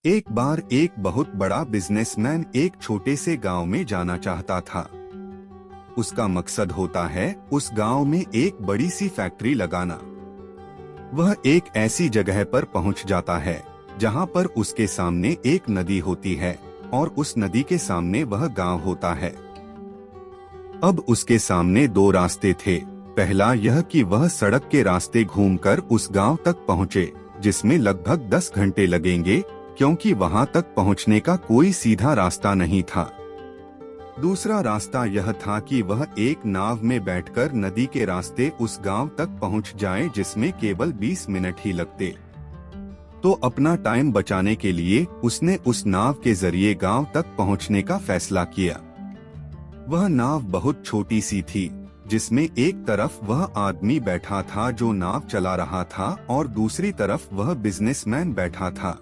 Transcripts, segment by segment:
एक बार एक बहुत बड़ा बिजनेसमैन एक छोटे से गांव में जाना चाहता था। उसका मकसद होता है उस गांव में एक बड़ी सी फैक्ट्री लगाना। वह एक ऐसी जगह पर पहुंच जाता है जहां पर उसके सामने एक नदी होती है और उस नदी के सामने वह गांव होता है। अब उसके सामने दो रास्ते थे। पहला यह कि वह सड़क के रास्ते घूमकर उस गांव तक पहुंचे, जिसमें लगभग 10 घंटे लगेंगे क्योंकि वहां तक पहुंचने का कोई सीधा रास्ता नहीं था। दूसरा रास्ता यह था कि वह एक नाव में बैठकर नदी के रास्ते उस गांव तक पहुंच जाए, जिसमें केवल 20 मिनट ही लगते। तो अपना टाइम बचाने के लिए उसने उस नाव के जरिए गांव तक पहुंचने का फैसला किया। वह नाव बहुत छोटी सी थी, जिसमें एक तरफ वह आदमी बैठा था जो नाव चला रहा था और दूसरी तरफ वह बिजनेसमैन बैठा था।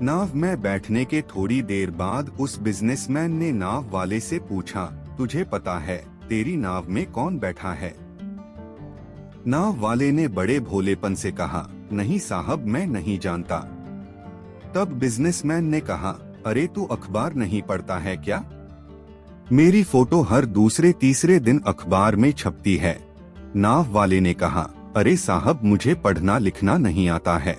नाव में बैठने के थोड़ी देर बाद उस बिजनेसमैन ने नाव वाले से पूछा, तुझे पता है तेरी नाव में कौन बैठा है? नाव वाले ने बड़े भोलेपन से कहा, नहीं साहब, मैं नहीं जानता। तब बिजनेसमैन ने कहा, अरे तू अखबार नहीं पढ़ता है क्या? मेरी फोटो हर दूसरे तीसरे दिन अखबार में छपती है। नाव वाले ने कहा, अरे साहब, मुझे पढ़ना लिखना नहीं आता है।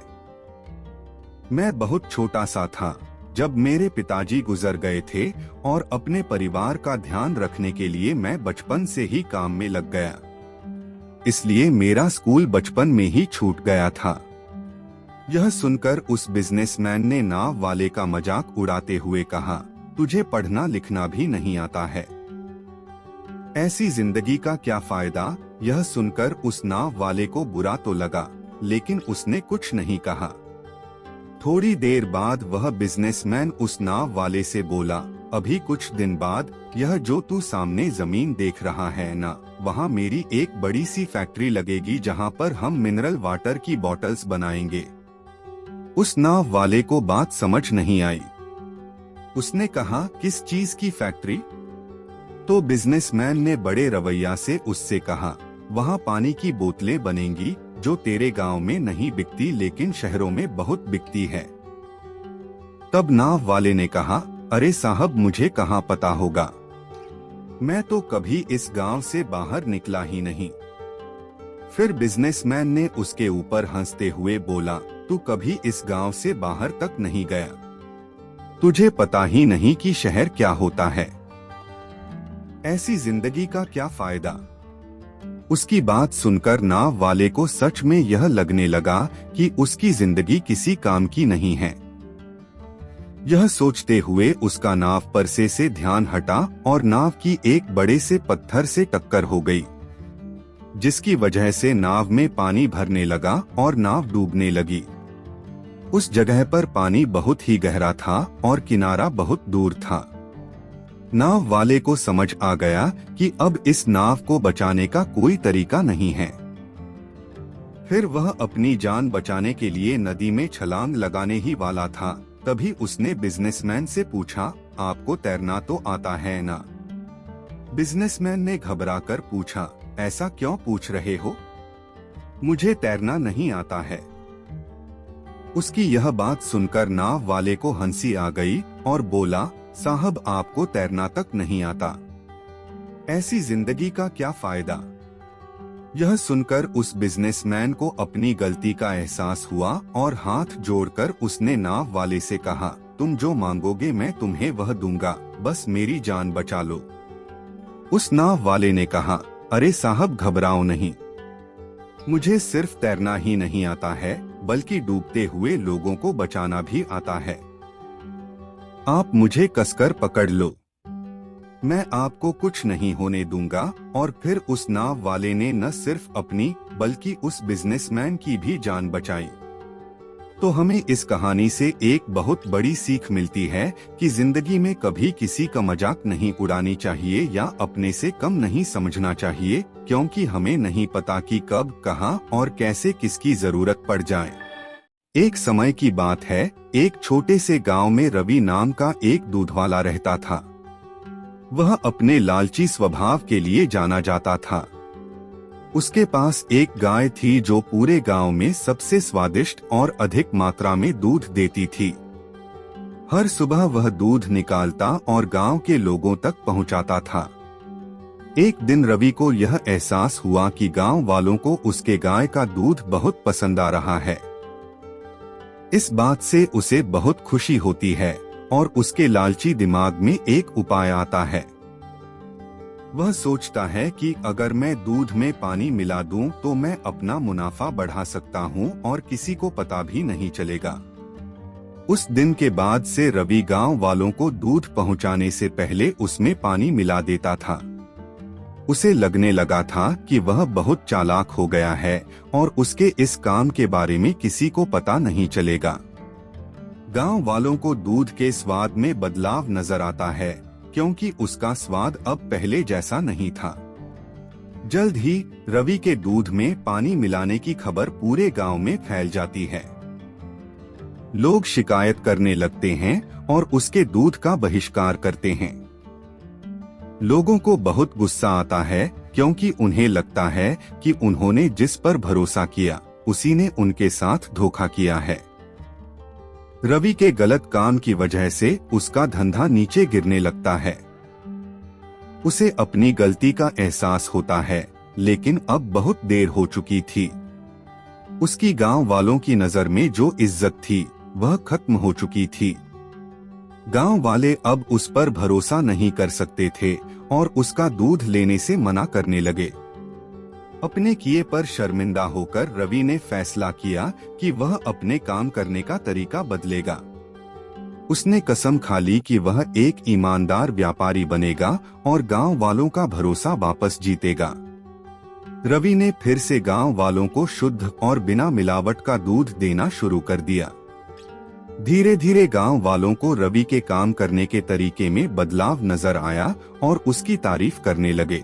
मैं बहुत छोटा सा था जब मेरे पिताजी गुजर गए थे और अपने परिवार का ध्यान रखने के लिए मैं बचपन से ही काम में लग गया। इसलिए मेरा स्कूल बचपन में ही छूट गया था। यह सुनकर उस बिजनेसमैन ने नाव वाले का मजाक उड़ाते हुए कहा, तुझे पढ़ना लिखना भी नहीं आता है, ऐसी जिंदगी का क्या फायदा? यह सुनकर उस नाव वाले को बुरा तो लगा, लेकिन उसने कुछ नहीं कहा। थोड़ी देर बाद वह बिजनेसमैन उस नाव वाले से बोला, अभी कुछ दिन बाद यह जो तू सामने जमीन देख रहा है ना, वहाँ मेरी एक बड़ी सी फैक्ट्री लगेगी जहाँ पर हम मिनरल वाटर की बॉटल्स बनाएंगे। उस नाव वाले को बात समझ नहीं आई। उसने कहा, किस चीज की फैक्ट्री? तो बिजनेसमैन ने बड़े रवैया से उससे कहा, वहाँ पानी की बोतलें बनेंगी जो तेरे गांव में नहीं बिकती लेकिन शहरों में बहुत बिकती है। तब नाव वाले ने कहा, अरे साहब, मुझे कहाँ पता होगा, मैं तो कभी इस गांव से बाहर निकला ही नहीं। फिर बिजनेसमैन ने उसके ऊपर हंसते हुए बोला, तू कभी इस गांव से बाहर तक नहीं गया, तुझे पता ही नहीं कि शहर क्या होता है, ऐसी जिंदगी का क्या फायदा? उसकी बात सुनकर नाव वाले को सच में यह लगने लगा कि उसकी जिंदगी किसी काम की नहीं है। यह सोचते हुए उसका नाव परसे से ध्यान हटा और नाव की एक बड़े से पत्थर से टक्कर हो गई, जिसकी वजह से नाव में पानी भरने लगा और नाव डूबने लगी। उस जगह पर पानी बहुत ही गहरा था और किनारा बहुत दूर था। नाव वाले को समझ आ गया कि अब इस नाव को बचाने का कोई तरीका नहीं है। फिर वह अपनी जान बचाने के लिए नदी में छलांग लगाने ही वाला था, तभी उसने बिजनेसमैन से पूछा, आपको तैरना तो आता है ना? बिजनेसमैन ने घबराकर पूछा, ऐसा क्यों पूछ रहे हो? मुझे तैरना नहीं आता है। उसकी यह बात सुनकर नाव वाले को हंसी आ गई और बोला, साहब, आपको तैरना तक नहीं आता, ऐसी जिंदगी का क्या फायदा? यह सुनकर उस बिजनेसमैन को अपनी गलती का एहसास हुआ और हाथ जोड़कर उसने नाव वाले से कहा, तुम जो मांगोगे मैं तुम्हें वह दूंगा, बस मेरी जान बचा लो। उस नाव वाले ने कहा, अरे साहब, घबराओ नहीं, मुझे सिर्फ तैरना ही नहीं आता है बल्कि डूबते हुए लोगों को बचाना भी आता है। आप मुझे कसकर पकड़ लो, मैं आपको कुछ नहीं होने दूंगा। और फिर उस नाव वाले ने न सिर्फ अपनी बल्कि उस बिजनेसमैन की भी जान बचाई। तो हमें इस कहानी से एक बहुत बड़ी सीख मिलती है कि जिंदगी में कभी किसी का मजाक नहीं उड़ानी चाहिए या अपने से कम नहीं समझना चाहिए, क्योंकि हमें नहीं पता कि कब, कहां और कैसे किसकी जरूरत पड़ जाए। एक समय की बात है, एक छोटे से गांव में रवि नाम का एक दूधवाला रहता था। वह अपने लालची स्वभाव के लिए जाना जाता था। उसके पास एक गाय थी जो पूरे गांव में सबसे स्वादिष्ट और अधिक मात्रा में दूध देती थी। हर सुबह वह दूध निकालता और गांव के लोगों तक पहुंचाता था। एक दिन रवि को यह एहसास हुआ कि गांव वालों को उसके गाय का दूध बहुत पसंद आ रहा है। इस बात से उसे बहुत खुशी होती है और उसके लालची दिमाग में एक उपाय आता है। वह सोचता है कि अगर मैं दूध में पानी मिला दूं तो मैं अपना मुनाफा बढ़ा सकता हूं और किसी को पता भी नहीं चलेगा। उस दिन के बाद से रवि गांव वालों को दूध पहुंचाने से पहले उसमें पानी मिला देता था। उसे लगने लगा था कि वह बहुत चालाक हो गया है और उसके इस काम के बारे में किसी को पता नहीं चलेगा। गांव वालों को दूध के स्वाद में बदलाव नजर आता है क्योंकि उसका स्वाद अब पहले जैसा नहीं था। जल्द ही रवि के दूध में पानी मिलाने की खबर पूरे गांव में फैल जाती है। लोग शिकायत करने लगते हैं और उसके दूध का बहिष्कार करते हैं। लोगों को बहुत गुस्सा आता है क्योंकि उन्हें लगता है कि उन्होंने जिस पर भरोसा किया उसी ने उनके साथ धोखा किया है। रवि के गलत काम की वजह से उसका धंधा नीचे गिरने लगता है। उसे अपनी गलती का एहसास होता है, लेकिन अब बहुत देर हो चुकी थी। उसकी गांव वालों की नजर में जो इज्जत थी वह खत्म हो चुकी थी। गांव वाले अब उस पर भरोसा नहीं कर सकते थे और उसका दूध लेने से मना करने लगे। अपने किए पर शर्मिंदा होकर रवि ने फैसला किया कि वह अपने काम करने का तरीका बदलेगा। उसने कसम खा ली कि वह एक ईमानदार व्यापारी बनेगा और गांव वालों का भरोसा वापस जीतेगा। रवि ने फिर से गांव वालों को शुद्ध और बिना मिलावट का दूध देना शुरू कर दिया। धीरे धीरे गांव वालों को रवि के काम करने के तरीके में बदलाव नजर आया और उसकी तारीफ करने लगे।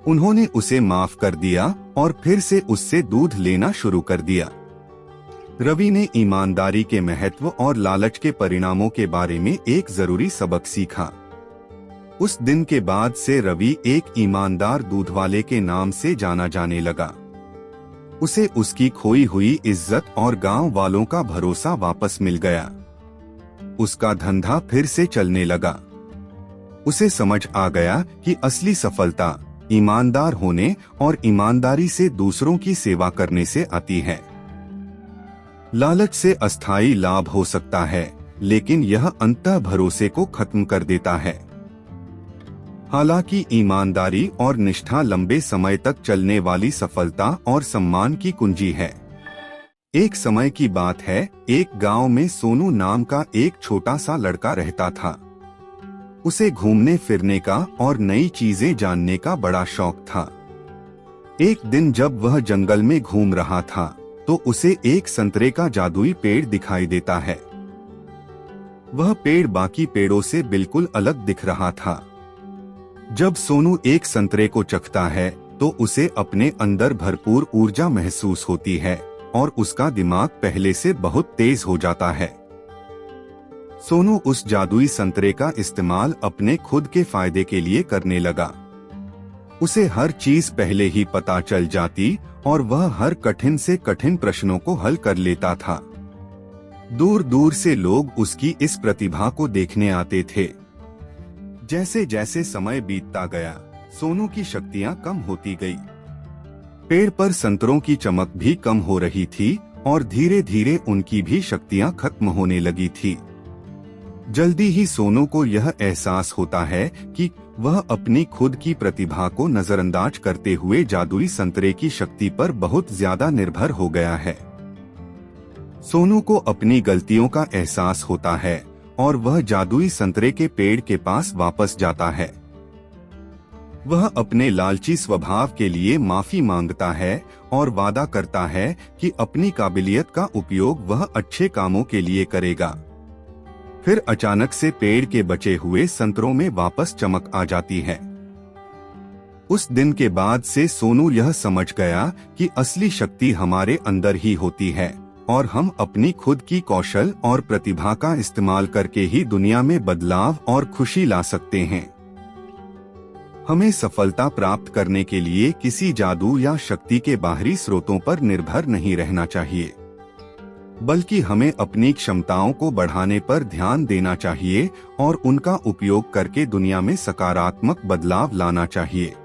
उन्होंने उसे माफ कर दिया और फिर से उससे दूध लेना शुरू कर दिया। रवि ने ईमानदारी के महत्व और लालच के परिणामों के बारे में एक जरूरी सबक सीखा। उस दिन के बाद से रवि एक ईमानदार दूध वाले के नाम से जाना जाने लगा। उसे उसकी खोई हुई इज्जत और गांव वालों का भरोसा वापस मिल गया। उसका धंधा फिर से चलने लगा। उसे समझ आ गया कि असली सफलता ईमानदार होने और ईमानदारी से दूसरों की सेवा करने से आती है। लालच से अस्थायी लाभ हो सकता है, लेकिन यह अंततः भरोसे को खत्म कर देता है। हालांकि ईमानदारी और निष्ठा लंबे समय तक चलने वाली सफलता और सम्मान की कुंजी है। एक समय की बात है, एक गांव में सोनू नाम का एक छोटा सा लड़का रहता था। उसे घूमने फिरने का और नई चीजें जानने का बड़ा शौक था। एक दिन जब वह जंगल में घूम रहा था तो उसे एक संतरे का जादुई पेड़ दिखाई देता है। वह पेड़ बाकी पेड़ों से बिल्कुल अलग दिख रहा था। जब सोनू एक संतरे को चखता है तो उसे अपने अंदर भरपूर ऊर्जा महसूस होती है और उसका दिमाग पहले से बहुत तेज हो जाता है। सोनू उस जादुई संतरे का इस्तेमाल अपने खुद के फायदे के लिए करने लगा। उसे हर चीज पहले ही पता चल जाती और वह हर कठिन से कठिन प्रश्नों को हल कर लेता था। दूर दूर से लोग उसकी इस प्रतिभा को देखने आते थे। जैसे जैसे समय बीतता गया, सोनू की शक्तियां कम होती गई। पेड़ पर संतरों की चमक भी कम हो रही थी और धीरे धीरे उनकी भी शक्तियां खत्म होने लगी थी। जल्दी ही सोनू को यह एहसास होता है कि वह अपनी खुद की प्रतिभा को नजरअंदाज करते हुए जादुई संतरे की शक्ति पर बहुत ज्यादा निर्भर हो गया है। सोनू को अपनी गलतियों का एहसास होता है और वह जादुई संतरे के पेड़ के पास वापस जाता है। वह अपने लालची स्वभाव के लिए माफी मांगता है और वादा करता है कि अपनी काबिलियत का उपयोग वह अच्छे कामों के लिए करेगा। फिर अचानक से पेड़ के बचे हुए संतरों में वापस चमक आ जाती है। उस दिन के बाद से सोनू यह समझ गया कि असली शक्ति हमारे अंदर ही होती है और हम अपनी खुद की कौशल और प्रतिभा का इस्तेमाल करके ही दुनिया में बदलाव और खुशी ला सकते हैं। हमें सफलता प्राप्त करने के लिए किसी जादू या शक्ति के बाहरी स्रोतों पर निर्भर नहीं रहना चाहिए। बल्कि हमें अपनी क्षमताओं को बढ़ाने पर ध्यान देना चाहिए और उनका उपयोग करके दुनिया में सकारात्मक बदलाव लाना चाहिए।